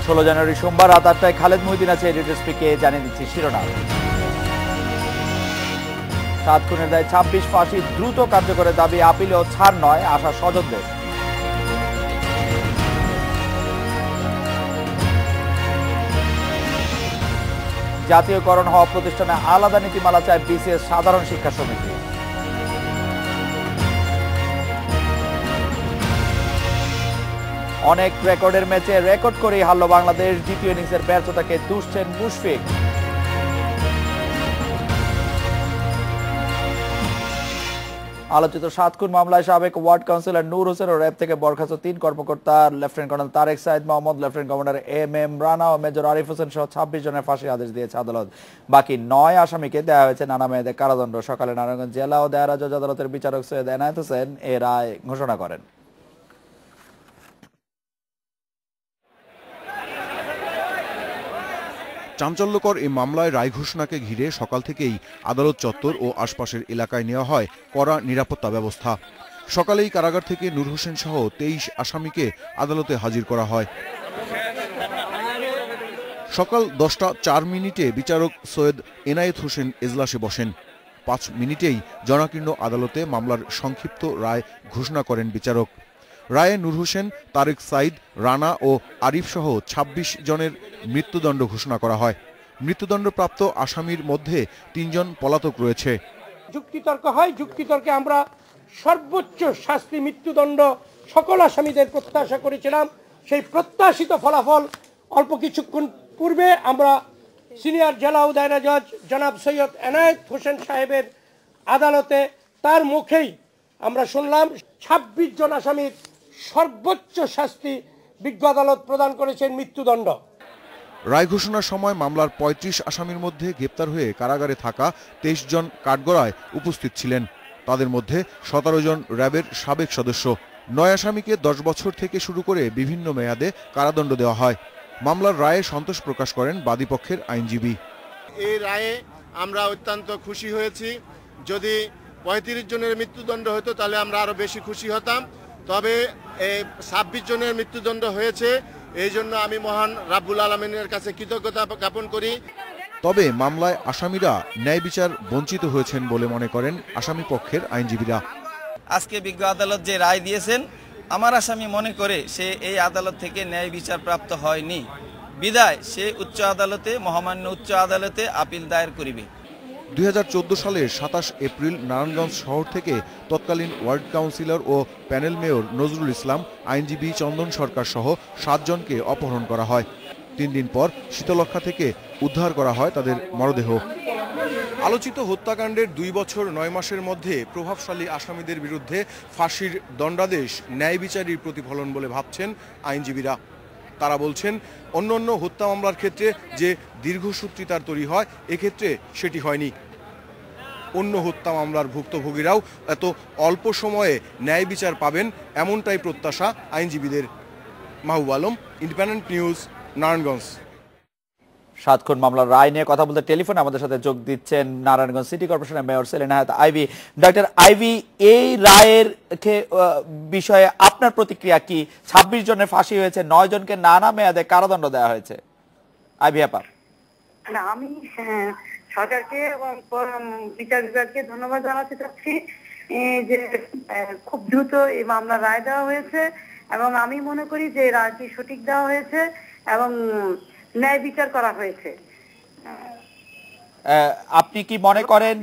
16 জানুয়ারি সোমবার রাত 8টায় খালেদ মহিউদ্দিন আছে এডিটর স্পিকে জানিয়ে দিচ্ছি শিরোনাম। 7 খুনের দায়ে 26 ফাঁসি দ্রুত কার্যকরের দাবি, আপিলেও ছাড় নয় আশা স্বজনদের। জাতীয়করণ হওয়া প্রতিষ্ঠানে আলাদা নীতিমালা চায় বিসিএস সাধারণ শিক্ষা সমিতি। অনেক রেকর্ডের ম্যাচে রেকর্ড করেই হারল বাংলাদেশ, দ্বিতীয় ইনিংসের ব্যর্থতাকে দুষছেন মুশফিক। আলোচিত 7 খুন মামলায় সাবেক ওয়ার্ড কাউন্সিলর নূর হোসেন ও র্যাব থেকে বরখাস্ত 3 কর্মকর্তা lieutenant colonel Tarek Sayeed Mohammad, lieutenant commander M Rana ও মেজর আরিফ হোসেন সহ 26 জনের ফাঁসির আদেশ দিয়েছে আদালত। বাকি 9 আসামিকে দেওয়া হয়েছে নানা মেয়াদে কারাদণ্ড। সকালে নারায়ণগঞ্জ জেলা ও দায়রা জজ আদালতের বিচারক সৈয়দ এনায়েত হোসেন এ রায় ঘোষণা করেন। চাঞ্চল্যকর এই মামলায় রায় ঘোষণাকে ঘিরে সকাল থেকেই আদালত চত্বর ও আশপাশের এলাকায় নেওয়া হয় কড়া নিরাপত্তা ব্যবস্থা। সকালেই কারাগার থেকে নূর হোসেন সহ 23 আসামিকে আদালতে হাজির করা হয়। সকাল 10টা 4 মিনিটে বিচারক সৈয়দ এনায়েত হোসেন এজলাসে বসেন। 5 মিনিটেই জনাকীর্ণ আদালতে মামলার সংক্ষিপ্ত রায় ঘোষণা করেন বিচারক। রায়ে নূর হোসেন, তারেক সাইদ, রানা ও আরিফ সহ 26 জনের মৃত্যুদণ্ড ঘোষণা করা হয়। মৃত্যুদণ্ডপ্রাপ্ত আসামির মধ্যে 3 জন পলাতক রয়েছে। যুক্তিতর্ক হয়, যুক্তিতর্কে আমরা সর্বোচ্চ শাস্তি মৃত্যুদণ্ড সকল আসামিদের প্রত্যাশা করেছিলাম। সেই প্রত্যাশিত ফলাফল অল্প কিছুক্ষণ পূর্বে আমরা সিনিয়র জেলা ও দায়রা জজ জনাব সৈয়দ এনায়েত হোসেন সাহেবের আদালতে তার মুখেই আমরা শুনলাম 26 জন আসামির সর্বোচ্চ শাস্তি বিজ্ঞ আদালত প্রদান করেছেন মৃত্যুদণ্ড। রায় ঘোষণার সময় মামলার 35 আসামির মধ্যে গ্রেপ্তার হয়ে কারাগারে থাকা 23 জন কাঠগড়ায় উপস্থিত ছিলেন। তাদের মধ্যে 17 জন র্যাবের সাবেক সদস্য। 9 আসামিকে 10 বছর থেকে শুরু করে বিভিন্ন মেয়াদে কারাদণ্ড দেওয়া হয়। মামলার রায়ে সন্তোষ প্রকাশ করেন বাদীপক্ষের আইনজীবী। এই রায়ে আমরা অত্যন্ত খুশি হয়েছি। যদি 35 জনের মৃত্যুদণ্ড হতো তাহলে আমরা আরো বেশি খুশি হতাম। তবে 26 জনের মৃত্যুদণ্ড হয়েছে, এই জন্য আমি মহান রাব্বুল আলামিনের কাছে কৃতজ্ঞতা জ্ঞাপন করি। তবে মামলায় আসামিরা ন্যায় বিচার বঞ্চিত হয়েছেন বলে মনে করেন আসামি পক্ষের আইনজীবীরা। আজকে বিজ্ঞ আদালত যে রায় দিয়েছেন, আমার আসামি মনে করে সে এই আদালত থেকে ন্যায় বিচার প্রাপ্ত হয়নি, বিদায় সে উচ্চ আদালতে, মহামান্য উচ্চ আদালতে আপিল দায়ের করিবে। 2014 সালের 27 এপ্রিল নারায়ণগঞ্জ শহর থেকে তৎকালীন ওয়ার্ড কাউন্সিলর ও প্যানেল মেয়র নজরুল ইসলাম, আইনজীবী চন্দন সরকার সহ 7 জনকে অপহরণ করা হয়। 3 দিন পর শীতলক্ষা থেকে উদ্ধার করা হয় তাদের মরদেহ। আলোচিত হত্যাকাণ্ডের 2 বছর 9 মাসের মধ্যে প্রভাবশালী আসামিদের বিরুদ্ধে ফাঁসির দণ্ডাদেশ ন্যায় বিচারের প্রতিফলন বলে ভাবছেন আইনজীবীরা। তারা বলছেন, অন্য হত্যা মামলার ক্ষেত্রে যে দীর্ঘসূত্রিতার তৈরি হয়, এক্ষেত্রে সেটি হয়নি। অন্য হত্যা মামলার ভুক্তভোগীরাও এত অল্প সময়ে ন্যায় বিচার পাবেন, এমনটাই প্রত্যাশা আইনজীবীদের। Mahbub Alam, independent news, Narayanganj. 7 খুন মামলার রায় নিয়ে কথা বলতে টেলিফোনে আমাদের সাথে যোগ দিচ্ছেন নারায়ণগঞ্জ সিটি কর্পোরেশনের মেয়র সেলিনা হায়াত আইভি। ডক্টর আইভি, এই রায়ের বিষয়ে আপনার প্রতিক্রিয়া কি? 26 জনের ফাঁসি হয়েছে, 9 জনকে নানা মেয়াদে কারাদণ্ড দেওয়া হয়েছে। আইভি আপা। না, আমি সরকারকে এবং বিচার বিভাগকে ধন্যবাদ জানাতে চাচ্ছি যে খুব দ্রুত এই মামলার রায় দেওয়া হয়েছে, এবং আমি মনে করি যে রায়টি সঠিক দেওয়া হয়েছে এবং ন্যায় বিচার করা হয়েছে। আপনি কি মনে করেন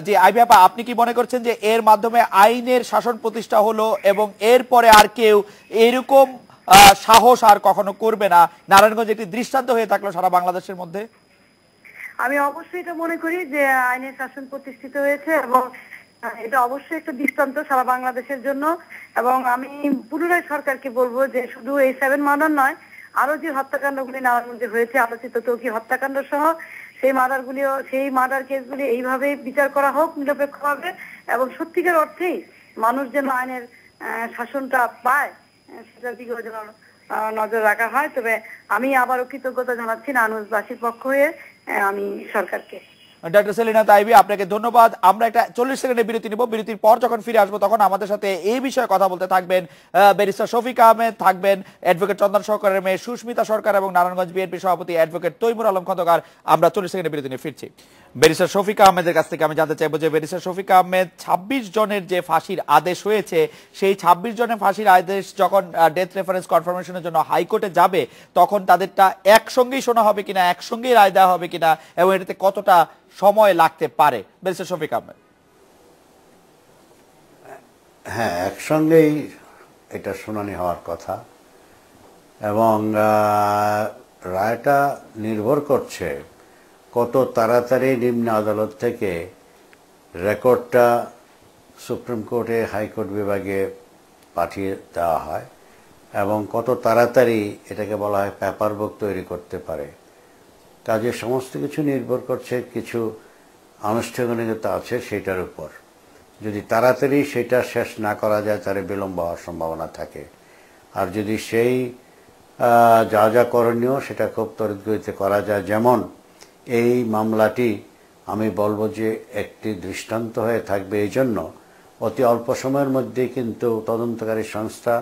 যে আইভি আপা, আপনি কি মনে করছেন যে এর মাধ্যমে আইনের শাসন প্রতিষ্ঠা হলো এবং এরপরে আর কেউ এরকম সাহস আর কখনো করবে না? নারায়ণগঞ্জ একটি দৃষ্টান্ত হয়ে থাকলো সারা বাংলাদেশের মধ্যে। আমি অবশ্যই এটা মনে করি যে আইনের শাসন প্রতিষ্ঠিত হয়েছে এবং এটা অবশ্যই একটা দৃষ্টান্ত সারা বাংলাদেশের জন্য। এবং আমি পুনরায় সরকারকে বলবো যে শুধু এই 7 মার্ডার নয়, আরো যে হত্যাকাণ্ডগুলি নারায়ণগঞ্জে হয়েছে, আলোচিত তৌকি হত্যাকাণ্ড সহ সেই মার্ডার কেসগুলি এইভাবে বিচার করা হোক নিরপেক্ষভাবে, এবং সত্যিকার অর্থেই মানুষ যেন আইনের শাসনটা পায় সেটার দিকে যেন নজর রাখা হয়। তবে আমি আবারও কৃতজ্ঞতা জানাচ্ছি নারায়ণগঞ্জবাসীর পক্ষ হয়ে আমি সরকারকে। ডক্টর সেলিনা তাইবি, আপনাকে ধন্যবাদ। আমরা একটা 40 সেকেন্ডের বিরতি নিব। বিরতির পর যখন ফিরে আসবো তখন আমাদের সাথে এই বিষয়ে কথা বলতে থাকবেন ব্যারিস্টার শফিক আহমেদ, থাকবেন অ্যাডভোকেট চন্দন সরকারের মেয়ে সুস্মিতা সরকার এবং নারায়ণগঞ্জ বিএনপি সভাপতি অ্যাডভোকেট তৈমুর আলম খন্দকার। আমরা 40 সেকেন্ডের বিরতি নিয়ে ফিরছি। ব্যারিস্টার শফিক আহমেদের কাছ থেকে আমি জানতে চাইবো যে ব্যারিস্টার শফিক আহমেদ, 26 জনের যে ফাঁসির আদেশ হয়েছে সেই 26 জনের ফাঁসির আদেশ যখন ডেথ রেফারেন্স কনফার্মেশনের জন্য হাইকোর্টে যাবে তখন তাদেরটা একসঙ্গেই শোনা হবে কিনা, একসঙ্গেই রায় দেওয়া হবে কিনা এবং এটাতে কতটা সময় লাগতে পারে? ব্যারিস্টার শফিক আহমেদ। হ্যাঁ, একসঙ্গেই এটা শুনানি হওয়ার কথা এবং রায়টা নির্ভর করছে কত তাড়াতাড়ি নিম্ন আদালত থেকে রেকর্ডটা সুপ্রিম কোর্টে হাইকোর্ট বিভাগে পাঠিয়ে দেওয়া হয় এবং কত তাড়াতাড়ি এটাকে বলা হয় পেপার বুক তৈরি করতে পারে। কাজে সমস্ত কিছু নির্ভর করছে কিছু আনুষ্ঠানিকতা আছে সেটার উপর। যদি তাড়াতাড়ি সেটা শেষ না করা যায় তাহলে বিলম্ব হওয়ার সম্ভাবনা থাকে, আর যদি সেই যা যা করণীয় সেটা খুব ত্বরিতগতিতে করা যায়। যেমন এই মামলাটি আমি বলবো যে একটি দৃষ্টান্ত হয়ে থাকবে, এই জন্য অতি অল্প সময়ের মধ্যেই কিন্তু তদন্তকারী সংস্থা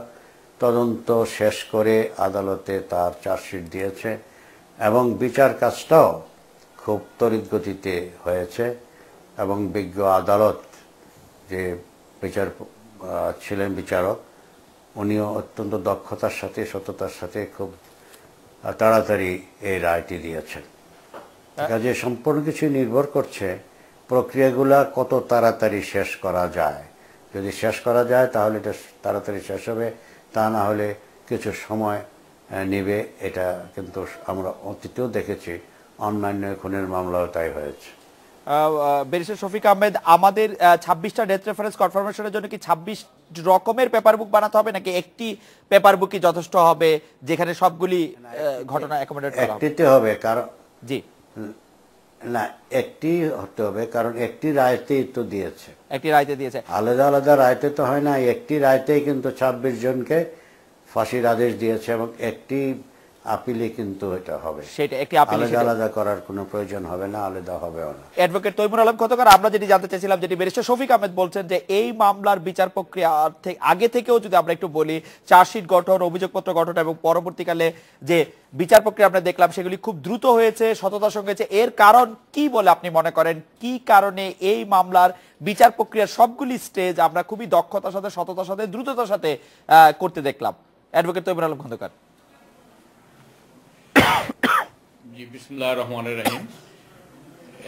তদন্ত শেষ করে আদালতে তার চার্জশিট দিয়েছে এবং বিচার কাজটাও খুব তড়িৎ গতিতে হয়েছে এবং বিজ্ঞ আদালত যে ছিলেন বিচারক, উনিও অত্যন্ত দক্ষতার সাথে সততার সাথে খুব তাড়াতাড়ি এই রায়টি দিয়েছেন। কাজে সম্পূর্ণ কিছু নির্ভর করছে প্রক্রিয়াগুলা কত তাড়াতাড়ি শেষ করা যায়। যদি শেষ করা যায় তাহলে এটা তাড়াতাড়ি শেষ হবে, তা না হলে কিছু সময় নেবে। এটা কিন্তু আমরা অতীতেও দেখেছি, অন্যান্য খুনের মামলাও তাই হয়েছে। ব্যারিস্টার শফিক আহমেদ, আমাদের 26টা ডেথ রেফারেন্স কনফার্মেশনের জন্য কি 26 রকমের পেপার বুক বানাতে হবে নাকি একটি পেপার বুকই যথেষ্ট হবে যেখানে সবগুলি ঘটনা অ্যাকোমোডেট করা হবে? একটিতে হবে, কারণ জি না, একটি হতে হবে কারণ একটি রায়তেই তো দিয়েছে, একটি রায়তে দিয়েছে, আলাদা আলাদা রায়তে তো হয় না। একটি রায়তেই কিন্তু 26 জনকে ফাঁসির আদেশ দিয়েছে এবং একটি আপিলে কিন্তু এটা হবে, সেটা একটি আপিল, আলাদা আলাদা করার কোনো প্রয়োজন হবে না, আলাদা হবেও না। অ্যাডভোকেট তৈমুর আলম খন্দকার, আমরা যেটি জানতে চাইছিলাম, যেটি ব্যারিস্টার শফিক আহমেদ বলছেন যে এই মামলার বিচার প্রক্রিয়া আগে থেকেও যদি আমরা একটু বলি, চার্জশিট গঠন, অভিযোগপত্র গঠন এবং পরবর্তীকালে যে বিচার প্রক্রিয়া আমরা দেখলাম সেগুলি খুব দ্রুত হয়েছে, সততার সঙ্গে হয়েছে। এর কারণ কি বলে আপনি মনে করেন? কি কারণে এই মামলার বিচার প্রক্রিয়ার সবগুলি স্টেজ আমরা খুবই দক্ষতার সাথে, সততার সাথে, দ্রুততার সাথে করতে দেখলাম? অ্যাডভোকেট তৈমুর আলম খন্দকার। জি, বিসমিল্লাহির রহমানির রহিম।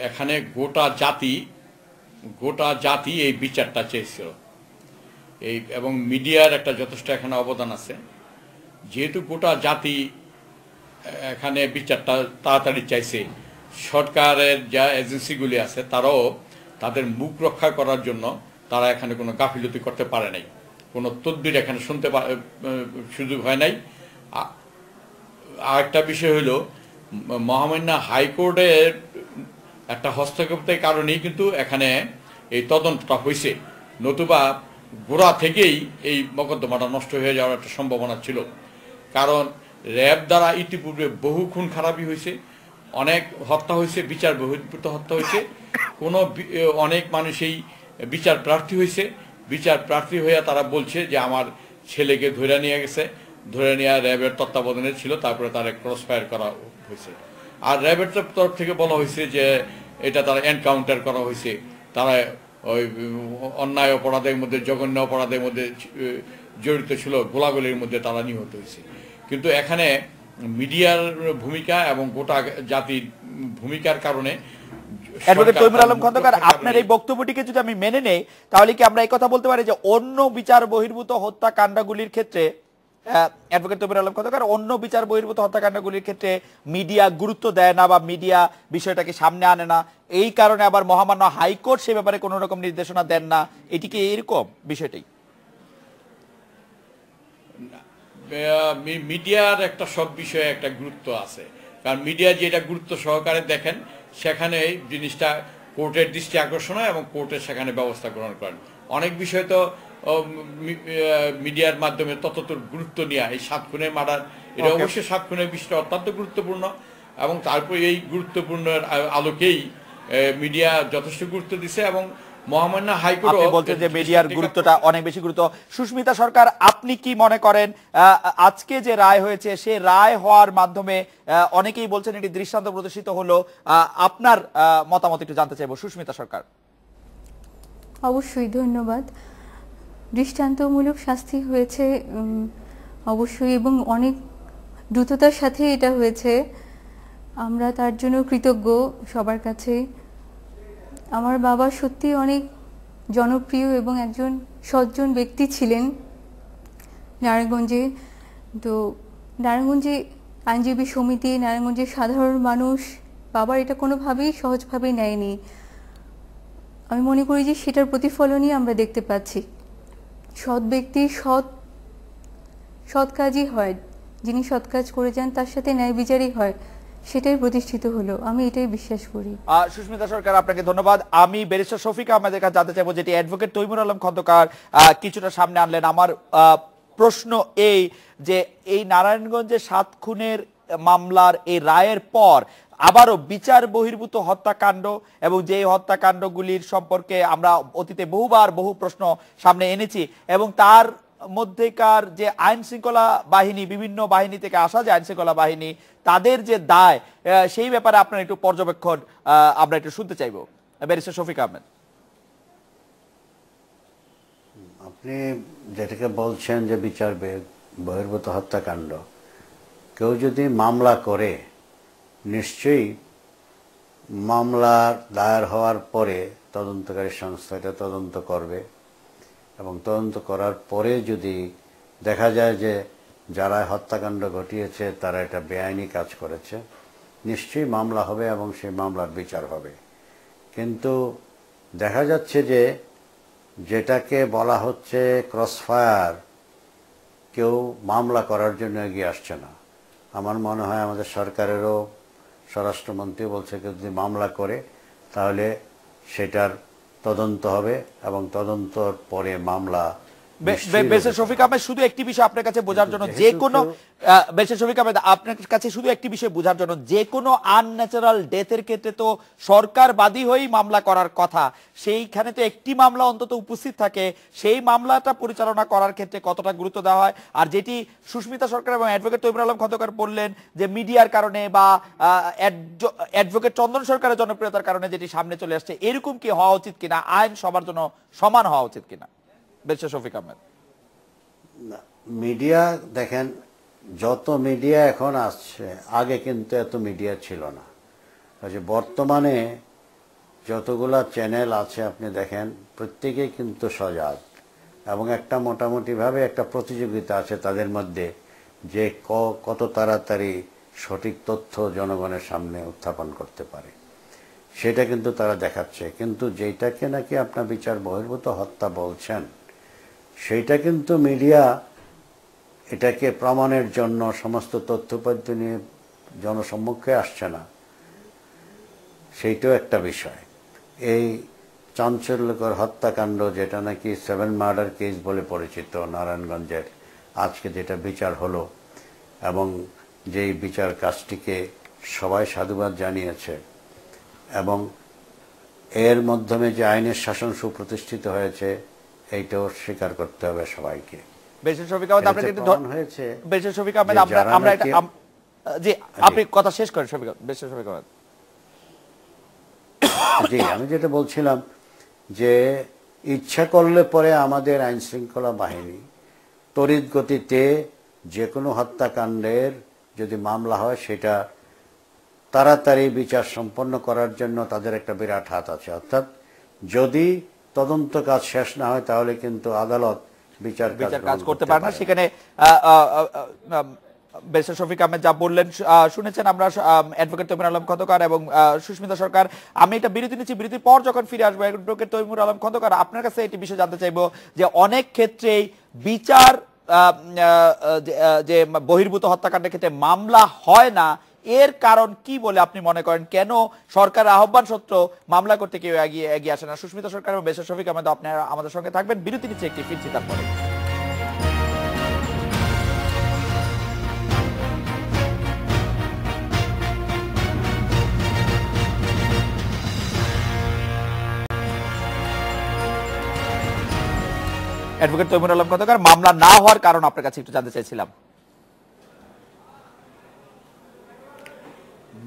এখানে গোটা জাতি এই বিচারটা চেয়েছিল, এবং মিডিয়ার একটা যথেষ্ট এখানে অবদান আছে। যেহেতু গোটা জাতি এখানে বিচারটা তাড়াতাড়ি চাইছে, সরকারের যা এজেন্সিগুলি আছে তারাও তাদের মুখ রক্ষা করার জন্য তারা এখানে কোনো গাফিলতি করতে পারে নাই, কোনো তদবির এখানে শুনতে সুযোগ হয় নাই। আরেকটা বিষয় হলো, মহামান্য হাইকোর্টের একটা হস্তক্ষেপের কারণেই কিন্তু এখানে এই তদন্তটা হয়েছে, নতুবা গোড়া থেকেই এই মোকদ্দমাটা নষ্ট হয়ে যাওয়ার একটা সম্ভাবনা ছিল। কারণ র্যাব দ্বারা ইতিপূর্বে বহু খুন খারাপি হয়েছে, অনেক হত্যা হয়েছে, বিচার বহির্ভূত হত্যা হয়েছে, অনেক মানুষই বিচার প্রার্থী হয়েছে। বিচার প্রার্থী হয়ে তারা বলছে যে আমার ছেলেকে ধরে নিয়ে গেছে, ধরে নেওয়া র্যাবের তত্ত্বাবধানে ছিল, তারপরে তারা ক্রস ফায়ার করা হয়েছে। আর র্যাবের তরফ থেকে বলা হয়েছে যে এটা তারা এনকাউন্টার করা হয়েছে, তারা ওই অন্যায় অপরাধের মধ্যে, জঘন্য অপরাধের মধ্যে জড়িত ছিল, গোলাগুলির মধ্যে তারা নিহত হয়েছে। কিন্তু এখানে মিডিয়ার ভূমিকা এবং গোটা জাতির ভূমিকার কারণে, অ্যাডভোকেট তৈমুর আলম খন্দকার, আপনার এই বক্তব্যটিকে যদি আমি মেনে নেই তাহলে কি আমরা এই কথা বলতে পারি যে অন্য বিচার বহির্ভূত হত্যাকাণ্ডগুলির ক্ষেত্রে, অ্যাডভোকেট তৈমুর আলম খন্দকার, অন্য বিচার বহির্ভূত হত্যাকাণ্ডগুলির ক্ষেত্রে মিডিয়া গুরুত্ব দেয় না বা মিডিয়া বিষয়টাকে সামনে আনে না, এই কারণে আবার মহামান্য হাইকোর্ট সে ব্যাপারে কোনো রকম নির্দেশনা দেন না, এটি কি এরকম বিষয়টি? মিডিয়ার একটা সব বিষয়ে একটা গুরুত্ব আছে, কারণ মিডিয়া যেটা গুরুত্ব সহকারে দেখেন সেখানে জিনিসটা কোর্টের দৃষ্টি আকর্ষণ হয় এবং কোর্টের সেখানে ব্যবস্থা গ্রহণ করেন। অনেক বিষয় তো মিডিয়ার মাধ্যমে ততদূর গুরুত্ব নেওয়া, এই 7 খুনের মার্ডার, এটা অবশ্যই 7 খুনের বিষয়টা অত্যন্ত গুরুত্বপূর্ণ এবং তারপরে এই গুরুত্বপূর্ণের আলোকেই মিডিয়া যথেষ্ট গুরুত্ব দিছে এবং মহামান্য হাইকোর্ট আপনি বলছেন যে মিডিয়ার গুরুত্বটা অনেক বেশি গুরুত্ব। সুস্মিতা সরকার, আপনি কি মনে করেন আজকে যে রায় হয়েছে সে রায় হওয়ার মাধ্যমে অনেকেই বলছেন এটি দৃষ্টান্ত প্রদর্শিত হলো, আপনার মতামত একটু জানতে চাইবো সুস্মিতা সরকার। অবশ্যই ধন্যবাদ। দৃষ্টান্তমূলক শাস্তি হয়েছে অবশ্যই, এবং অনেক দ্রুততার সাথে এটা হয়েছে, আমরা তার জন্য কৃতজ্ঞ সবার কাছে। আমার বাবা সত্যি অনেক জনপ্রিয় এবং একজন সজ্জন ব্যক্তি ছিলেন নারায়ণগঞ্জে। তো নারায়ণগঞ্জে আইনজীবী সমিতি, নারায়ণগঞ্জের সাধারণ মানুষ বাবার এটা কোনোভাবেই সহজভাবে নেয়নি। আমি মনে করি যে সেটার প্রতিফলনই আমরা দেখতে পাচ্ছি। সৎ ব্যক্তি সৎ কাজই হয়, যিনি সৎ কাজ করে যান তার সাথে ন্যায় বিচারই হয়, সেটাই প্রতিষ্ঠিত হলো, আমি এটাই বিশ্বাস করি। সুস্মিতা সরকার, আপনাকে ধন্যবাদ। আমি ব্যারিস্টার শফিক আহমেদের কাছে জানতে চাইবো, যেটি অ্যাডভোকেট তৈমুর আলম খন্দকার কিছুটা সামনে আনলেন। আমার প্রশ্ন এই যে এই নারায়ণগঞ্জে 7 খুনের মামলার এই রায়ের পর আবারও বিচার বহির্ভূত হত্যাকাণ্ড এবং যে হত্যাকাণ্ডগুলির সম্পর্কে আমরা অতীতে বহুবার বহু প্রশ্ন সামনে এনেছি, এবং তার মধ্যেকার যে আইন শৃঙ্খলা বাহিনী, বিভিন্ন বাহিনী থেকে আসা যে আইন শৃঙ্খলা বাহিনী, তাদের যে দায়, সেই ব্যাপারে আপনার একটু পর্যবেক্ষণ আমরা একটু শুনতে চাইবো। ব্যারিস্টার শফিক আহমেদ, আপনি যেটাকে বলছেন যে বিচার বহির্ভূত হত্যাকাণ্ড, কেউ যদি মামলা করে নিশ্চয়ই মামলা দায়ের হওয়ার পরে তদন্তকারী সংস্থা এটা তদন্ত করবে, এবং তদন্ত করার পরে যদি দেখা যায় যে যারা হত্যাকাণ্ড ঘটিয়েছে তারা এটা বেআইনি কাজ করেছে, নিশ্চয়ই মামলা হবে এবং সেই মামলার বিচার হবে। কিন্তু দেখা যাচ্ছে যে যেটাকে বলা হচ্ছে ক্রসফায়ার, কেউ মামলা করার জন্য এগিয়ে আসছে না। আমার মনে হয় আমাদের সরকারেরও স্বরাষ্ট্রমন্ত্রী বলছে কেউ যদি মামলা করে তাহলে সেটার তদন্ত হবে এবং তদন্তর পরে মামলা। শফিক আহমেদ, শুধু একটি বিষয় আপনার কাছে বোঝার জন্য, যে কোনো শফিক আহমেদ আপনার কাছে শুধু একটি বিষয় বোঝার জন্য, যে কোনো আনন্যাচারাল ডেথের ক্ষেত্রে তো সরকার বাদী হয়েই মামলা করার কথা, সেইখানে তো একটি মামলা অন্তত উপস্থিত থাকে, সেই মামলাটা পরিচালনা করার ক্ষেত্রে কতটা গুরুত্ব দেওয়া হয়? আর যেটি সুস্মিতা সরকার এবং অ্যাডভোকেট তৈমুর আলম খন্দকার বললেন যে মিডিয়ার কারণে বা অ্যাডভোকেট চন্দন সরকারের জনপ্রিয়তার কারণে যেটি সামনে চলে আসছে, এরকম কি হওয়া উচিত কিনা? আইন সবার জন্য সমান হওয়া উচিত কিনা? শফিক আহমেদ, মিডিয়া দেখেন, যত মিডিয়া এখন আসছে, আগে কিন্তু এত মিডিয়া ছিল না। বর্তমানে যতগুলা চ্যানেল আছে আপনি দেখেন প্রত্যেকেই কিন্তু সজাগ, এবং একটা মোটামুটিভাবে একটা প্রতিযোগিতা আছে তাদের মধ্যে যে কত তাড়াতাড়ি সঠিক তথ্য জনগণের সামনে উত্থাপন করতে পারে, সেটা কিন্তু তারা দেখাচ্ছে। কিন্তু যেটাকে নাকি আপনার বিচার বহির্ভূত হত্যা বলছেন, সেইটা কিন্তু মিডিয়া এটাকে প্রমাণের জন্য সমস্ত তথ্যপত্র নিয়ে জনসম্মুখে আসছে না, সেইটাও একটা বিষয়। এই চাঞ্চল্যকর হত্যাকাণ্ড, যেটা নাকি 7 মার্ডার কেস বলে পরিচিত নারায়ণগঞ্জের, আজকে যেটা বিচার হলো, এবং যেই বিচার কাজটিকে সবাই সাধুবাদ জানিয়েছে, এবং এর মাধ্যমে যে আইনের শাসন সুপ্রতিষ্ঠিত হয়েছে, এইটাও স্বীকার করতে হবে সবাইকে। আপনি কথা শেষ করেন শফিক আহমেদ। জি, আমি যেটা বলছিলাম যে ইচ্ছা করলে পরে আমাদের আইন শৃঙ্খলা বাহিনী তড়িৎ গতিতে যে কোনো হত্যাকাণ্ডের যদি মামলা হয় সেটা তাড়াতাড়ি বিচার সম্পন্ন করার জন্য তাদের একটা বিরাট হাত আছে। অর্থাৎ যদি তদন্ত কাজ শেষ না হয় তাহলে কিন্তু আদালত বিচার কাজ করতে পারে না। সেখানে ব্যারিস্টার শফিক আহমেদ যা বললেন শুনেছেন আমরা, অ্যাডভোকেট তৈমুর আলম খন্দকার এবং সুস্মিতা সরকার। আমি এটা বিরতি নিচ্ছি, বিরতির পর যখন ফিরে আসবো অ্যাডভোকেট তৈমুর আলম খন্দকার, আপনার কাছে একটি বিষয় জানতে চাইবো যে অনেক ক্ষেত্রেই বিচার যে বহির্ভূত হত্যাকাণ্ডের ক্ষেত্রে মামলা হয় না, এর কারণ কি বলে আপনি মনে করেন? কেন সরকার আহ্বান সত্ত্বেও মামলা করতে কেউ এগিয়ে আসে না? সুস্মিতা সরকার এবং ব্যারিস্টার শফিক আহমেদ আপনারা আমাদের সঙ্গে থাকবেন। বিরতি নিচ্ছে একটি, ফিরছি তারপরে। অ্যাডভোকেট তৈমুর আলম খন্দকার, মামলা না হওয়ার কারণ আপনার কাছে একটু জানতে চাইছিলাম।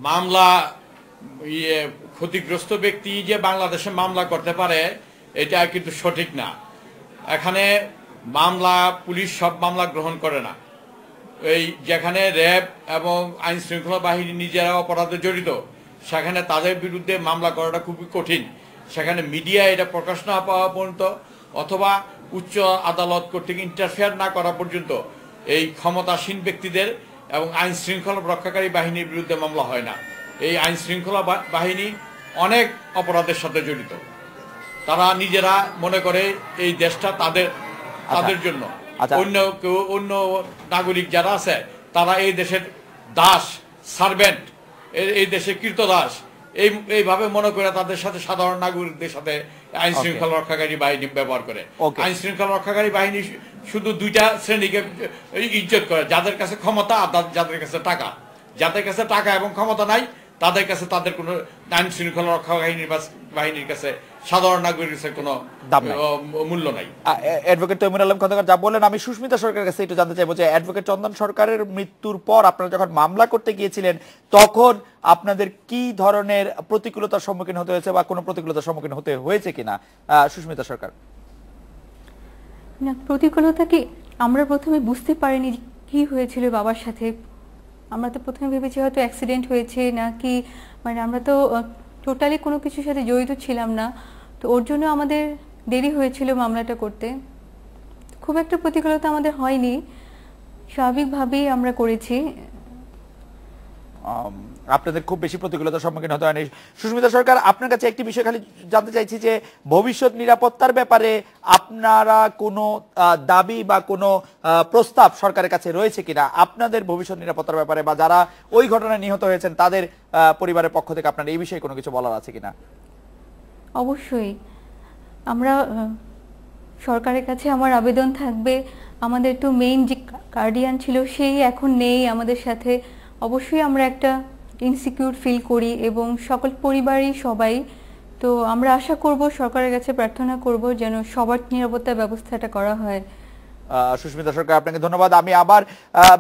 মামলা ক্ষতিগ্রস্ত ব্যক্তি যে বাংলাদেশে মামলা করতে পারে এটা কিন্তু সঠিক না। এখানে মামলা পুলিশ সব মামলা গ্রহণ করে না। এই যেখানে র্যাব এবং আইন শৃঙ্খলা বাহিনী নিজেরা অপরাধে জড়িত সেখানে তাদের বিরুদ্ধে মামলা করাটা খুবই কঠিন। সেখানে মিডিয়া এটা প্রকাশ না পাওয়া পর্যন্ত অথবা উচ্চ আদালত কর্তৃক ইন্টারফেয়ার না করা পর্যন্ত এই ক্ষমতাসীন ব্যক্তিদের এবং আইন শৃঙ্খলা রক্ষাকারী বাহিনীর বিরুদ্ধে মামলা হয় না। এই আইন শৃঙ্খলা বাহিনী অনেক অপরাধের সাথে জড়িত। তারা নিজেরা মনে করে এই দেশটা তাদের জন্য। অন্য নাগরিক যারা আছে তারা এই দেশের দাস, সার্ভেন্ট, এই দেশের কৃতদাস এইভাবে মনে করে তাদের সাথে সাধারণ নাগরিকদের সাথে আইন শৃঙ্খলা রক্ষাকারী বাহিনী ব্যবহার করে। আইন শৃঙ্খলা রক্ষাকারী বাহিনী শুধু দুইটা শ্রেণীকে ইজ্জত করে, যাদের কাছে ক্ষমতা আর যাদের কাছে টাকা। যাদের কাছে টাকা এবং ক্ষমতা নাই তাদের কাছে তাদের কোনো আইন শৃঙ্খলা রক্ষা বাহিনীর কাছে সাধারণ নাগরিকের কোনো মূল্য নাই। অ্যাডভোকেট তৈমুর আলম খন্দকার যা বললেন, আমি সুস্মিতা সরকারের কাছে একটু জানতে চাইবো যে অ্যাডভোকেট চন্দন সরকারের মৃত্যুর পর আপনারা যখন মামলা করতে গিয়েছিলেন তখন আপনাদের কি ধরনের প্রতিকূলতার সম্মুখীন হতে হয়েছে বা কোনো প্রতিকূলতার সম্মুখীন হতে হয়েছে কিনা? সুস্মিতা সরকার। না, প্রতিকূলতা কি আমরা প্রথমে বুঝতে পারিনি কি হয়েছিল বাবার সাথে। আমরা তো প্রথমে ভেবেছি হয়তো অ্যাক্সিডেন্ট হয়েছে নাকি, মানে আমরা তো টোটালি কোনো কিছুর সাথে জড়িত ছিলাম না। তো ওর জন্য আমাদের দেরি হয়েছিল মামলাটা করতে। খুব একটা প্রতিকূলতা আমাদের হয়নি, স্বাভাবিকভাবেই আমরা করেছি। আপনাদের খুব বেশি প্রতিকূলতার সম্মুখীন হতে হয়নি। সুস্মিতা সরকার, আপনার কাছে একটি বিষয় খালি জানতে চাইছি যে ভবিষ্যৎ নিরাপত্তার ব্যাপারে আপনারা কোনো দাবি বা কোনো প্রস্তাব সরকারের কাছে রয়েছে কিনা? আপনাদের ভবিষ্যৎ নিরাপত্তার ব্যাপারে বা যারা ওই ঘটনায় নিহত হয়েছেন তাদের পরিবারের পক্ষ থেকে আপনার এই বিষয়ে কোনো কিছু বলার আছে কিনা? অবশ্যই আমরা সরকারের কাছে আমার আবেদন থাকবে, আমাদের তো মেইন যে গার্ডিয়ান ছিল সেই এখন নেই আমাদের সাথে। অবশ্যই আমরা একটা ইনসিকিউর ফিল করি এবং সকল পরিবারই সবাই। তো আমরা আশা করব, সরকারের কাছে প্রার্থনা করব যেন সবার নিরাপত্তা ব্যবস্থাটা করা হয়। সুস্মিতা সরকার, আপনাকে ধন্যবাদ। আমি আবার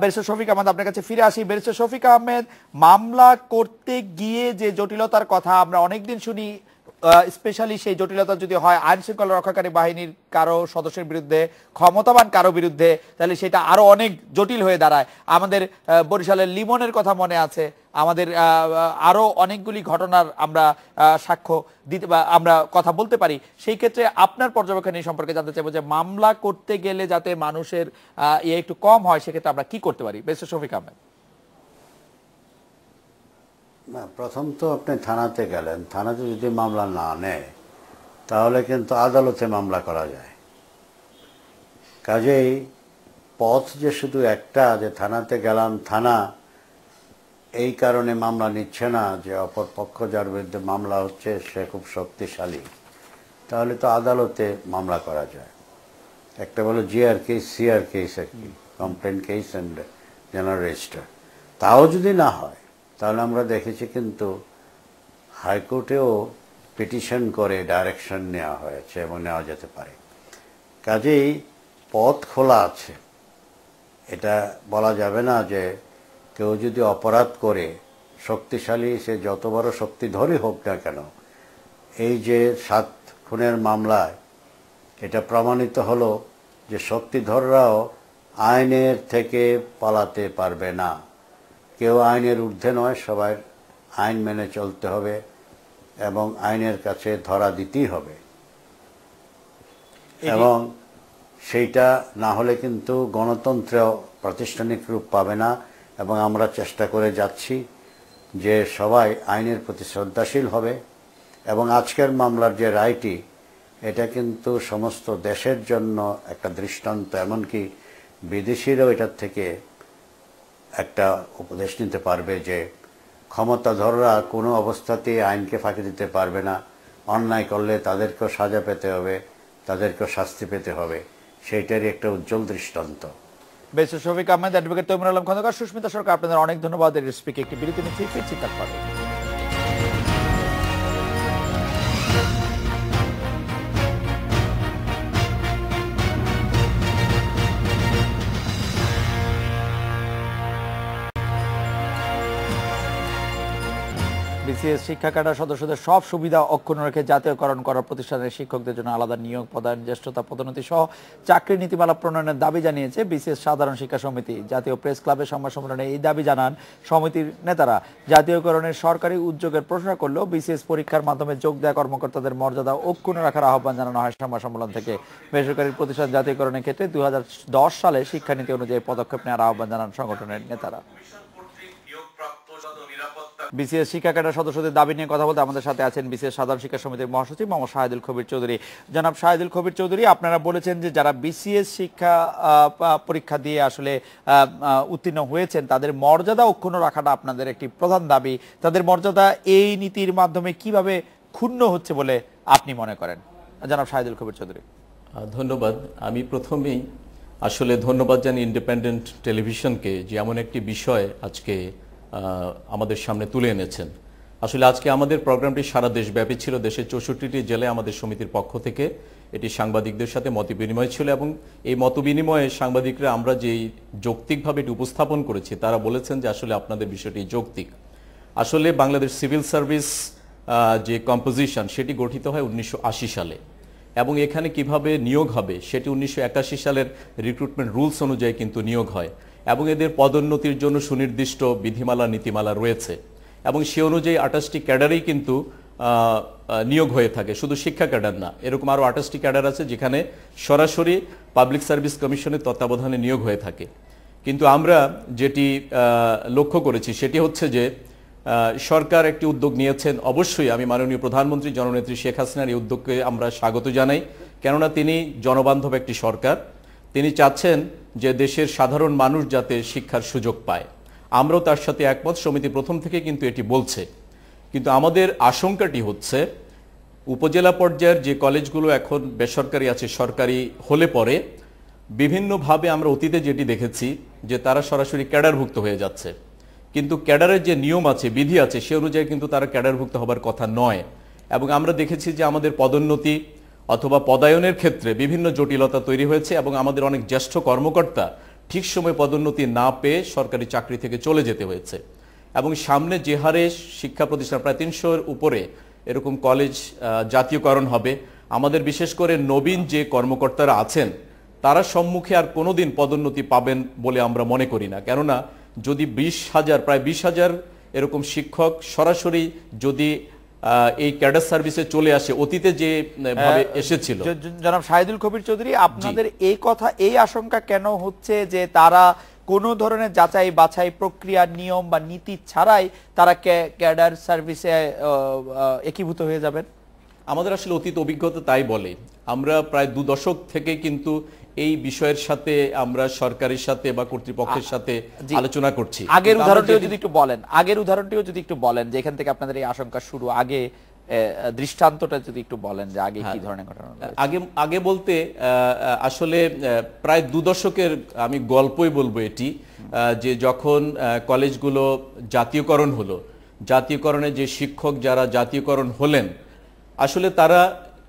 ব্যারিস্টার শফিক আহমেদ আপনার কাছে ফিরে আসি। ব্যারিস্টার শফিক আহমেদ, মামলা করতে গিয়ে যে জটিলতার কথা আমরা অনেকদিন শুনি, স্পেশালি সেই জটিলতা যদি হয় আইন শৃঙ্খলা রক্ষাকারী বাহিনীর কারো সদস্যের বিরুদ্ধে, ক্ষমতাবান কারো বিরুদ্ধে, তাহলে সেটা আরো অনেক জটিল হয়ে দাঁড়ায়। আমাদের বরিশালের লিমনের কথা মনে আছে, আমাদের আরো অনেকগুলি ঘটনার আমরা সাক্ষ্য দিতে বা আমরা কথা বলতে পারি। সেই ক্ষেত্রে আপনার পর্যবেক্ষণ এই সম্পর্কে জানতে চাইবো যে মামলা করতে গেলে যাতে মানুষের একটু কম হয়, সেক্ষেত্রে আমরা কি করতে পারি? ব্যারিস্টার শফিক আহমেদ। না, প্রথম তো আপনি থানাতে গেলেন, থানাতে যদি মামলা না নেয় তাহলে কিন্তু আদালতে মামলা করা যায়। কাজেই পথ যে শুধু একটা, যে থানাতে গেলাম, থানা এই কারণে মামলা নিচ্ছে না যে অপর পক্ষ যার বিরুদ্ধে মামলা হচ্ছে সে খুব শক্তিশালী, তাহলে তো আদালতে মামলা করা যায়। একটা বলো জিআর কেস, সিআর কেস, একটি complain case and general register. তাও যদি না হয় তাহলে আমরা দেখেছি কিন্তু হাইকোর্টেও পিটিশন করে ডাইরেকশন নেওয়া হয়েছে এবং নেওয়া যেতে পারে। কাজেই পথ খোলা আছে। এটা বলা যাবে না যে কেউ যদি অপরাধ করে, শক্তিশালী সে যত বড় শক্তিধরই হোক না কেন, এই যে 7 খুনের মামলায় এটা প্রমাণিত হলো যে শক্তিধররাও আইনের থেকে পালাতে পারবে না। কেউ আইনের ঊর্ধ্বে নয়, সবাই আইন মেনে চলতে হবে এবং আইনের কাছে ধরা দিতেই হবে। এবং সেইটা না হলে কিন্তু গণতন্ত্রেও প্রাতিষ্ঠানিক রূপ পাবে না। এবং আমরা চেষ্টা করে যাচ্ছি যে সবাই আইনের প্রতি শ্রদ্ধাশীল হবে। এবং আজকের মামলার যে রায়টি, এটা কিন্তু সমস্ত দেশের জন্য একটা দৃষ্টান্ত। এমনকি বিদেশিরাও এটার থেকে একটা উপদেশ নিতে পারবে যে ক্ষমতাধররা কোনো অবস্থাতেই আইনকে ফাঁকি দিতে পারবে না। অন্যায় করলে তাদেরকেও সাজা পেতে হবে, তাদেরকেও শাস্তি পেতে হবে। সেইটারই একটা উজ্জ্বল দৃষ্টান্ত। ব্যারিস্টার শফিক আহমেদ, অ্যাডভোকেট তৈমুর আলম খন্দকার, সুস্মিতা সরকার, আপনাদের অনেক ধন্যবাদ। স্পিকে একটি বিরতি নিচ্ছি, ফিরছি তারপরে। বিসিএস শিক্ষা ক্যাডার সদস্যদের সব সুবিধা অক্ষুণ্ণ রেখে জাতীয়করণ করার প্রতিষ্ঠানের শিক্ষকদের জন্য আলাদা নিয়োগ, পদায়ন, জ্যেষ্ঠতা, পদোন্নতি সহ চাকরি নীতিমালা প্রণয়নের দাবি জানিয়েছে বিসিএস সাধারণ শিক্ষা সমিতি। জাতীয় প্রেস ক্লাবের সংবাদ সম্মেলনে এই দাবি জানান সমিতির নেতারা। জাতীয়করণের সরকারি উদ্যোগের প্রশংসা করলেও বিসিএস পরীক্ষার মাধ্যমে যোগ দেওয়া কর্মকর্তাদের মর্যাদা অক্ষুণ্ণ রাখার আহ্বান জানানো হয় সংবাদ সম্মেলন থেকে। বেসরকারি প্রতিষ্ঠান জাতীয়করণের ক্ষেত্রে 2010 সালে শিক্ষানীতি অনুযায়ী পদক্ষেপ নেওয়ার আহ্বান জানান সংগঠনের নেতারা। বিসিএস শিক্ষা ক্যাডার সদস্যদের দাবি নিয়ে কথা বলতে আমাদের সাথে আছেন বিসিএস সাধারণ শিক্ষা সমিতির মহাসচিব মোহাম্মদ শাহিদুল কবির চৌধুরী। জনাব শাহিদুল কবির চৌধুরী, আপনারা বলেছেন যে যারা বিসিএস শিক্ষা পরীক্ষা দিয়ে আসলে উত্তীর্ণ হয়েছেন তাদের মর্যাদা অক্ষুণ্ণ রাখাটা আপনাদের একটি প্রধান দাবি। তাদের মর্যাদা এই নীতির মাধ্যমে কিভাবে ক্ষুণ্ণ হচ্ছে বলে আপনি মনে করেন? জনাব শাহিদুল কবির চৌধুরী। ধন্যবাদ। আমি প্রথমেই আসলে ধন্যবাদ জানি ইন্ডিপেন্ডেন্ট টেলিভিশনকে যে এমন একটি বিষয় আজকে আমাদের সামনে তুলে এনেছেন। আসলে আজকে আমাদের প্রোগ্রামটি সারা দেশব্যাপী ছিল। দেশের 64টি জেলায় আমাদের সমিতির পক্ষ থেকে এটি সাংবাদিকদের সাথে মত বিনিময় ছিল এবং এই মত বিনিময়ে সাংবাদিকরা আমরা যেই যৌক্তিকভাবে এটি উপস্থাপন করেছি তারা বলেছেন যে আসলে আপনাদের বিষয়টি যৌক্তিক। আসলে বাংলাদেশ সিভিল সার্ভিস যে কম্পোজিশন সেটি গঠিত হয় 1980 সালে এবং এখানে কিভাবে নিয়োগ হবে সেটি 1981 সালের রিক্রুটমেন্ট রুলস অনুযায়ী কিন্তু নিয়োগ হয় এবং এদের পদোন্নতির জন্য সুনির্দিষ্ট বিধিমালা নীতিমালা রয়েছে এবং সে অনুযায়ী 28টি ক্যাডারেই কিন্তু নিয়োগ হয়ে থাকে, শুধু শিক্ষা ক্যাডার না। এরকম আরও 28টি ক্যাডার আছে যেখানে সরাসরি পাবলিক সার্ভিস কমিশনের তত্ত্বাবধানে নিয়োগ হয়ে থাকে। কিন্তু আমরা যেটি লক্ষ্য করেছি সেটি হচ্ছে যে সরকার একটি উদ্যোগ নিয়েছেন। অবশ্যই আমি মাননীয় প্রধানমন্ত্রী জননেত্রী শেখ হাসিনার এই উদ্যোগকে আমরা স্বাগত জানাই, কেননা তিনি জনবান্ধব একটি সরকার। তিনি চাচ্ছেন যে দেশের সাধারণ মানুষ যাতে শিক্ষার সুযোগ পায়। আমরাও তার সাথে একমত, সমিতি প্রথম থেকে কিন্তু এটি বলছে। কিন্তু আমাদের আশঙ্কাটি হচ্ছে উপজেলা পর্যায়ের যে কলেজগুলো এখন বেসরকারি আছে সরকারি হলে পরে বিভিন্নভাবে আমরা অতীতে যেটি দেখেছি যে তারা সরাসরি ক্যাডারভুক্ত হয়ে যাচ্ছে, কিন্তু ক্যাডারের যে নিয়ম আছে বিধি আছে সে অনুযায়ী কিন্তু তারা ক্যাডারভুক্ত হবার কথা নয়। এবং আমরা দেখেছি যে আমাদের পদোন্নতি অথবা পদায়নের ক্ষেত্রে বিভিন্ন জটিলতা তৈরি হয়েছে এবং আমাদের অনেক জ্যেষ্ঠ কর্মকর্তা ঠিক সময় পদোন্নতি না পেয়ে সরকারি চাকরি থেকে চলে যেতে হয়েছে। এবং সামনে যে হারে শিক্ষা প্রতিষ্ঠান প্রায় 300-এর উপরে এরকম কলেজ জাতীয়করণ হবে, আমাদের বিশেষ করে নবীন যে কর্মকর্তারা আছেন তারা সম্মুখে আর কোনোদিন পদোন্নতি পাবেন বলে আমরা মনে করি না। কেননা যদি প্রায় 20,000 এরকম শিক্ষক সরাসরি যদি এই ক্যাডার সার্ভিসে চলে আসে অতীতে যে ভাবে এসেছিল। জনাব শাহিদুল কবির চৌধুরী, আপনাদের এই আশঙ্কা কেন হচ্ছে যে তারা কোনো ধরনের যাচাই বাছাই প্রক্রিয়া নিয়ম বা নীতি ছাড়াই তারা ক্যাডার সার্ভিসে একীভূত হয়ে যাবেন? আমাদের আসলে অতীত অভিজ্ঞতা তাই বলে। আমরা প্রায় 2 দশক থেকে কিন্তু এই বিষয়ের সাথে আমরা সরকারের সাথে বা কর্তৃপক্ষের সাথে আলোচনা করছি। আগের উদাহরণটিও যদি একটু বলেন যে এখান থেকে আপনাদের এই আশঙ্কা শুরু, আগে দৃষ্টান্তটা যদি একটু বলেন যে আগে কি ধরনের ঘটনা? আগে বলতে আসলে প্রায় 2 দশকের আমি গল্পই বলবো এটি, যে যখন কলেজগুলো জাতীয়করণ হলো, জাতীয়করণে যে শিক্ষক যারা জাতীয়করণ হলেন আসলে তারা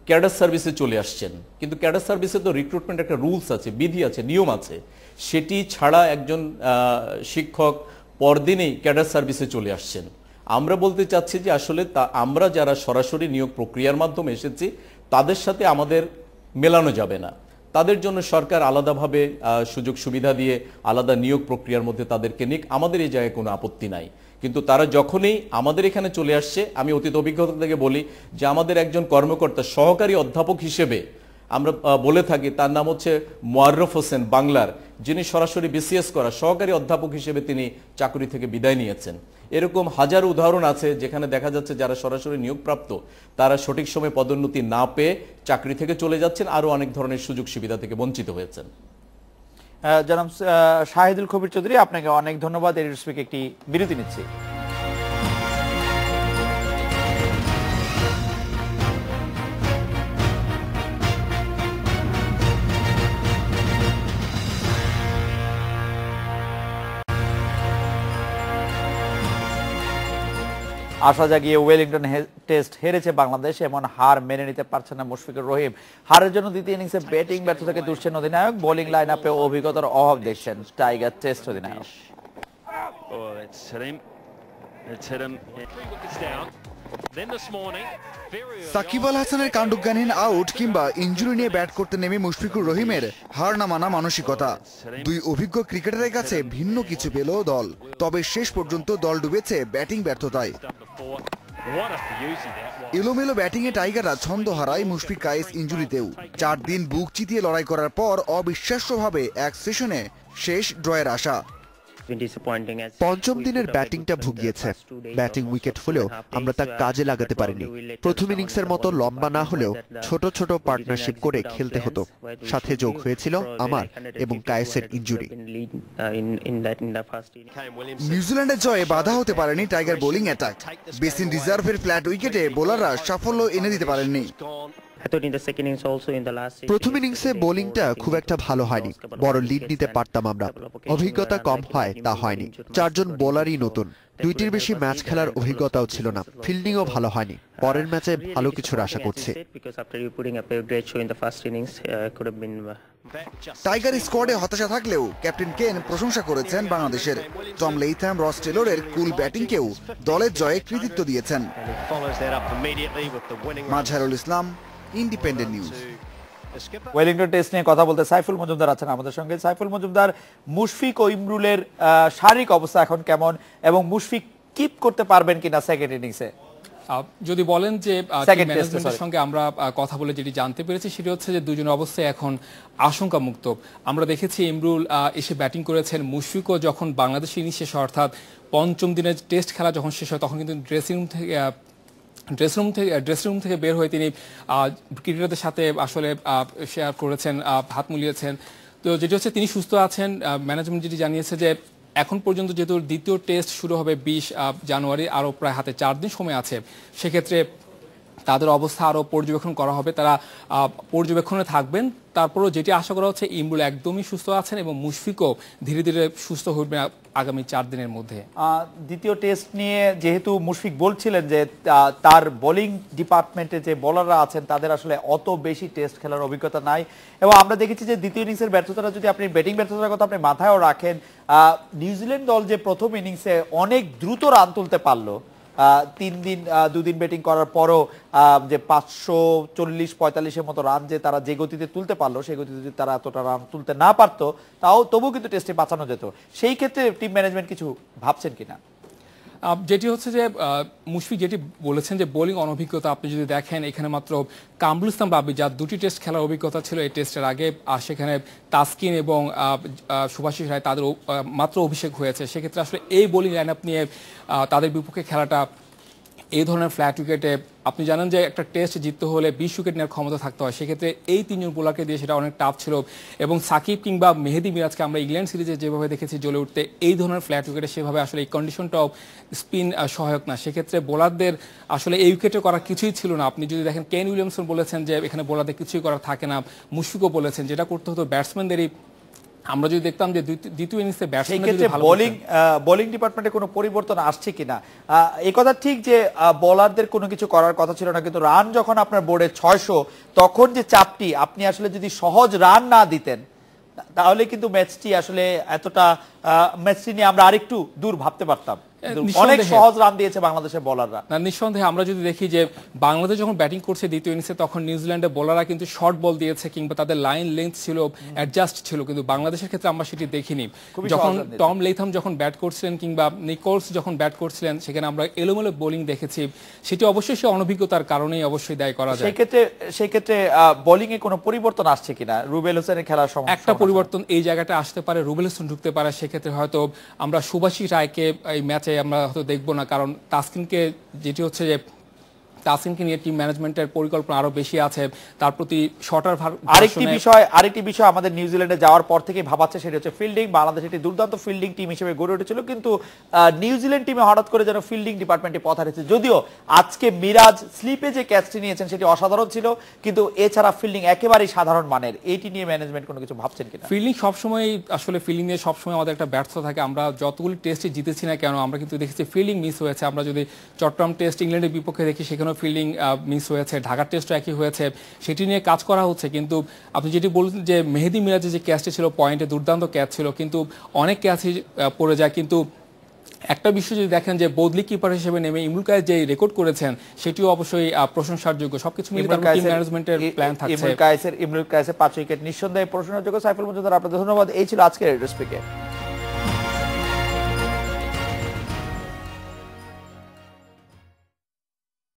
ক্যাডার সার্ভিসে চলে আসছেন। কিন্তু ক্যাডার সার্ভিসে তো রিক্রুটমেন্ট একটা রুলস আছে, বিধি আছে, নিয়ম আছে। সেটি ছাড়া একজন শিক্ষক পরদিনেই ক্যাডার সার্ভিসে চলে আসছেন। আমরা বলতে চাচ্ছি যে আসলে আমরা যারা সরাসরি নিয়োগ প্রক্রিয়ার মাধ্যমে এসেছি তাদের সাথে আমাদের মেলানো যাবে না। তাদের জন্য সরকার আলাদাভাবে সুযোগ সুবিধা দিয়ে আলাদা নিয়োগ প্রক্রিয়ার মধ্যে তাদেরকে নিক, আমাদের এই জায়গায় কোনো আপত্তি নাই। কিন্তু তারা যখনই আমাদের এখানে চলে আসছে, আমি অতীত অভিজ্ঞতা থেকে বলি যে আমাদের একজন কর্মকর্তা সহকারী অধ্যাপক হিসেবে আমরা বলে থাকি, তার নাম হচ্ছে মোয়াররফ হোসেন বাংলার, যিনি সরাসরি বিসিএস করা সহকারী অধ্যাপক হিসেবে তিনি চাকরি থেকে বিদায় নিয়েছেন। এরকম হাজার উদাহরণ আছে যেখানে দেখা যাচ্ছে যারা সরাসরি নিয়োগপ্রাপ্ত তারা সঠিক সময়ে পদোন্নতি না পেয়ে চাকরি থেকে চলে যাচ্ছেন, আরও অনেক ধরনের সুযোগ সুবিধা থেকে বঞ্চিত হয়েছেন। জনাব শাহিদুল কবির চৌধুরী, আপনাকে অনেক ধন্যবাদ। এর স্পিকে একটি বিরতি নিচ্ছি। আশা জাগিয়ে ওয়েলিংটন টেস্ট হেরেছে বাংলাদেশ, এমন হার মেনে নিতে পারছে না মুশফিকুর রহিম। হারের জন্য দ্বিতীয় ইনিংসে ব্যাটিং ব্যর্থতাকে দুষছেন অধিনায়ক, বোলিং লাইন আপে অভিজ্ঞতার অভাব দেখছেন টাইগার টেস্ট অধিনায়ক। সাকিব আল হাসানের কাণ্ডজ্ঞানহীন আউট কিংবা ইনজুরি নিয়ে ব্যাট করতে নেমে মুশফিকুর রহিমের হার না মানা মানসিকতা, দুই অভিজ্ঞ ক্রিকেটারের কাছে ভিন্ন কিছু পেল দল। তবে শেষ পর্যন্ত দল ডুবেছে ব্যাটিং ব্যর্থতায়। এলোমেলো ব্যাটিংয়ে টাইগাররা ছন্দ হারায় মুশফিক কায়েস ইনজুরিতেও। 4 দিন বুক চিতিয়ে লড়াই করার পর অবিশ্বাস্যভাবে এক সেশনে শেষ ড্রয়ের আশা। পঞ্চম দিনের ব্যাটিংটা ভুগিয়েছে। ব্যাটিং উইকেট হলেও আমরা তা কাজে লাগাতে পারিনি। প্রথম ইনিংসের মতো লম্বা না হলেও ছোট ছোট পার্টনারশিপ করে খেলতে হতো। সাথে যোগ হয়েছিল আমার এবং কায়েসের ইনজুরি। নিউজিল্যান্ডের জয়ে বাধা হতে পারেনি টাইগার বোলিং অ্যাটাক। বেসিন রিজার্ভের ফ্ল্যাট উইকেটে বোলাররা সাফল্য এনে দিতে পারেননি। প্রথম ইনিংসে বোলিংটা খুব একটা ভালো হয়নি, বড় লিড নিতে পারতাম আমরা। অভিজ্ঞতা কম হয় তা হয়নি। 4 জন বোলারই নতুন, 2টির বেশি ম্যাচ খেলার অভিজ্ঞতাও ছিল না। ফিল্ডিংও ভালো হয়নি। পরের ম্যাচে ভালো কিছুর আশা করছি। টাইগার স্কোয়াডে হতাশা থাকলেও ক্যাপ্টেন কেন প্রশংসা করেছেন বাংলাদেশের। টম লেইথাম, রস টেলরের কুল ব্যাটিংকেও দলের জয়ে কৃতিত্ব দিয়েছেন। Mazharul Islam, independent news. Wellington test নিয়ে কথা বলতে সাইফুল মজুমদার আছেন আমাদের সঙ্গে। সাইফুল মজুমদার, মুশফিক ও ইমরুলের শারীরিক অবস্থা এখন কেমন এবং মুশফিক কিপ করতে পারবেন কিনা সেকেন্ড ইনিংসে? যদি বলেন যে ম্যানেজমেন্টের সঙ্গে আমরা কথা বলে যেটি জানতে পেরেছি সেটি হচ্ছে যে দুজনের অবস্থায় এখন আশঙ্কা মুক্ত। আমরা দেখেছি ইমরুল এসে ব্যাটিং করেছেন, মুশফিকও যখন বাংলাদেশ ইনিংস শেষ হয় অর্থাৎ পঞ্চম দিনের টেস্ট খেলা যখন শেষ হয় তখন কিন্তু ড্রেসিং রুম থেকে বের হয়ে তিনি ক্রিকেটারদের সাথে আসলে শেয়ার করেছেন, হাত মিলিয়েছেন। তো যেটি হচ্ছে তিনি সুস্থ আছেন। ম্যানেজমেন্ট যেটি জানিয়েছে যে এখন পর্যন্ত যেহেতু দ্বিতীয় টেস্ট শুরু হবে 20 জানুয়ারি, আরও প্রায় হাতে 4 দিন সময় আছে, সেক্ষেত্রে তাদের অবস্থা আরও পর্যবেক্ষণ করা হবে। তারা পর্যবেক্ষণে থাকবেন। তারপরও যেটি আশা করা হচ্ছে ইমরুল একদমই সুস্থ আছেন এবং মুশফিকও ধীরে ধীরে সুস্থ হবে আগামী 4 দিনের মধ্যে। দ্বিতীয় টেস্ট নিয়ে যেহেতু মুশফিক বলছিলেন যে তার বোলিং ডিপার্টমেন্টে যে বোলাররা আছেন তাদের আসলে অত বেশি টেস্ট খেলার অভিজ্ঞতা নাই, এবং আমরা দেখেছি যে দ্বিতীয় ইনিংসের ব্যর্থতাটা যদি আপনি ব্যাটিং ব্যর্থতার কথা আপনি মাথায়ও রাখেন, নিউজিল্যান্ড দল যে প্রথম ইনিংসে অনেক দ্রুত রান তুলতে পারলো, 2 দিন ব্যাটিং করার পরও যে 540-45-এর মতো রান যে তারা যে গতিতে তুলতে পারলো, সেই গতিতে যদি তারা এতটা রান তুলতে না পারতো তবুও কিন্তু টেস্টে বাঁচানো যেত। সেই ক্ষেত্রে টিম ম্যানেজমেন্ট কিছু ভাবছেন কিনা? যেটি হচ্ছে যে মুশফিক যেটি বলেছেন যে বোলিং অনভিজ্ঞতা, আপনি যদি দেখেন এখানে মাত্র কামরুল ইসলাম বাবি যার 2টি টেস্ট খেলার অভিজ্ঞতা ছিল এই টেস্টের আগে, আর সেখানে তাসকিন এবং শুভাশিস রায় তাদের মাত্র অভিষেক হয়েছে। সেক্ষেত্রে আসলে এই বোলিং লাইন আপ নিয়ে তাদের বিপক্ষে খেলাটা এই ধরনের ফ্ল্যাট উইকেটে, আপনি জানেন যে একটা টেস্ট জিততে হলে 20 উইকেট নেওয়ার ক্ষমতা থাকতে হয়। সেক্ষেত্রে এই 3 জন বোলারকে দিয়ে সেটা অনেক টাফ ছিল, এবং সাকিব কিংবা মেহেদি মিরাজকে আমরা ইংল্যান্ড সিরিজে যেভাবে দেখেছি জ্বলে উঠতে, এই ধরনের ফ্ল্যাট উইকেটে সেভাবে আসলে এই কন্ডিশনটাও স্পিন সহায়ক না। সেক্ষেত্রে বোলারদের আসলে এই উইকেটে করার কিছুই ছিল না। আপনি যদি দেখেন কেন উইলিয়ামসন বলেছেন যে এখানে বোলারদের কিছুই করার থাকে না, মুশফিকও বলেছেন যেটা করতে হতো ব্যাটসম্যানদেরই। আমরা যদি দেখতাম যে দ্বিতীয় ইনিংসে বোলিং ডিপার্টমেন্টে কোনো পরিবর্তন আসছে কিনা, এই কথা ঠিক যে বোলারদের কোনো কিছু করার কথা ছিল না, কিন্তু রান যখন আপনার বোর্ডে 600, তখন যে চাপটি, আপনি আসলে যদি সহজ রান না দিতেন তাহলে কিন্তু ম্যাচটি আসলে এতটা ম্যাচটি নিয়ে আমরা আরেকটু দূর ভাবতে পারতাম। অনেক সহজ রান দিয়েছে বাংলাদেশের বোলাররা। নিঃসন্দেহে আমরা যদি দেখি যে বাংলাদেশ যখন ব্যাটিং করছে দ্বিতীয় ইনিংসে, তখন নিউজিল্যান্ডের বোলাররা কিন্তু শর্ট বল দিয়েছে কিংবা তাদের লাইন লেন্থ ছিল, অ্যাডজাস্ট ছিল, কিন্তু বাংলাদেশের ক্ষেত্রে আমরা সেটি দেখিনি। যখন টম লেইথাম যখন ব্যাট করছিলেন কিংবা নিকোলস যখন ব্যাট করছিলেন, সেখানে আমরা এলোমেলো বোলিং দেখেছি। সেটি অবশ্যই সে অনভিজ্ঞতার কারণেই অবশ্যই দায়ী করা যায়। সেই ক্ষেত্রে বোলিং এ কোনো পরিবর্তন আসছে কিনা? রুবেল হোসেনের খেলার সময় একটা পরিবর্তন এই জায়গাটা আসতে পারে, রুবেল হোসেন ঢুকতে পারে। সেক্ষেত্রে হয়তো আমরা সুভাশিস রায়কে এই ম্যাচে আমরা হয়তো দেখবো না, কারণ তাসকিনকে যেটি হচ্ছে যে তাসকিনকে নিয়ে টিম ম্যানেজমেন্টের পরিকল্পনা আরো বেশি আছে, তার প্রতি শর্টার। আরেকটি বিষয় আমাদের নিউজিল্যান্ডে যাওয়ার পর থেকে ভাবাচ্ছে, সেটা হচ্ছে ফিল্ডিং। বাংলাদেশ একটি দুর্দান্ত ফিল্ডিং টিম হিসেবে গড়ে উঠেছিল, কিন্তু নিউজিল্যান্ড টিমে হঠাৎ করে যেন ফিল্ডিং ডিপার্টমেন্টে পথ হারিয়েছে। যদিও আজকে মিরাজ স্লিপে যে ক্যাচটি নিয়েছেন সেটি অসাধারণ ছিল, কিন্তু এছাড়া ফিল্ডিং একেবারেই সাধারণ মানের। এইটি নিয়ে ম্যানেজমেন্ট কোনো কিছু ভাবছেন কিনা? ফিল্ডিং সবসময় আসলে ফিল্ডিং নিয়ে সবসময় আমাদের একটা ব্যর্থতা থাকে। আমরা যতগুলি টেস্টে জিতেছি না কেন, আমরা কিন্তু দেখেছি ফিল্ডিং মিস হয়েছে। আমরা যদি চট্টগ্রাম টেস্ট ইংল্যান্ডের বিপক্ষে দেখি, সেখানেও ফিল্ডিং মিস হয়েছে, ঢাকার টেস্টও একই হয়েছে, সেটি নিয়ে কাজ করা হচ্ছে। কিন্তু আপনি যেটি বলছেন যে মেহেদি মিরাজের যে ক্যাচটি ছিল পয়েন্টে দুর্দান্ত ক্যাচ ছিল, কিন্তু অনেক ক্যাচই পড়ে যায়। কিন্তু একটা বিষয় যদি দেখেন যে বদলি কিপার হিসেবে নেমে ইমরুল কায়েস যে রেকর্ড করেছেন সেটিও অবশ্যই প্রশংসার যোগ্য। সবকিছু মিলে টিম ম্যানেজমেন্টের প্ল্যান থাকছে। ইমরুল কায়েসের 5 উইকেট নিঃসন্দেহে প্রশংসার যোগ্য। সাইফুল মজুমদার, আপনাদের ধন্যবাদ। এই ছিল আজকের রেডিও স্পিকে।